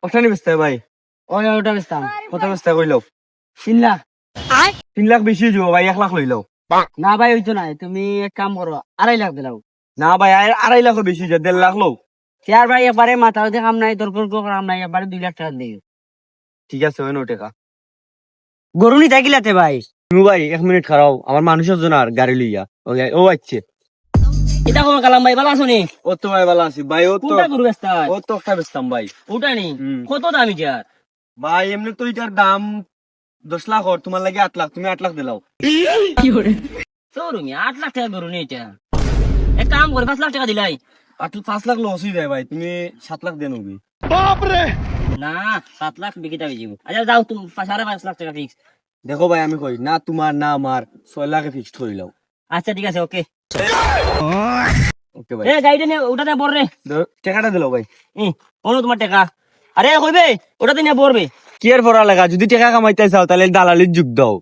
ওখানে বেচতে ভাই ওই ওটা বেচতাম কত বেচতে কইলো 3 লাখ। 3 লাখ বেশি হয়ে যাব ভাই, 1 লাখ লইলো। না ভাই হইতো নাই, তুমি এক কাম করো 2.5 লাখ দিলাও। না ভাই 2.5 লাখ বেশি হয়ে যায়, 1.5 লাখ লো। চেয়ার ভাই এবারে মাথা দেখাম নাই, তোর কাম নাই, এবারে 2 লাখ টাকা দিই। ঠিক আছে ওই 9 টাকা। গরু নি থাকিলাতে ভাই। তুমি ভাই 1 মিনিট খারাও, আমার মানুষের জন্য আর গাড়ি লইয়া ও আচ্ছে। এটা কোন কালাম ভাই, ভালো আছো নি? ও তো ভাই ভালো আছি ভাই। কোনটা গরু বেচতা? ও তো একটা বেচতাম ভাই। ওটা নি হুম। কত দামি চেয়ার? ভাই এমনি তো এটার দাম 10 লাখ, আর তোমার লাগে 8 লাখ, তুমি 8 লাখ দিলাও। শোরুমে 8 লাখ টাকা গরু নি এটা। এক কাম করে 5 লাখ টাকা দিলাই। 5 লাখ লস হয়ে যায় ভাই, তুমি 7 লাখ দেন হবি। না 7 লাখ বিকিটা হয়ে যাব। আচ্ছা যাও তুমি 5.5 লাখ টাকা ফিক্স। দেখো ভাই আমি কই না, তোমার না আমার 6 লাখে ফিক্সড করে লাও। আচ্ছা ঠিক আছে, ওকে। ওকে ভাই। এ গাড়িটা নিয়ে ওটাতে বর রে। টাকাটা দিলাও ভাই। অনু তোমার টাকা। আরে কইবে ওটাতে নিয়ে বরবে। কি এর পড়া লাগা, যদি টাকা কামাইতে চাও তাহলে দালালির যুগ দাও।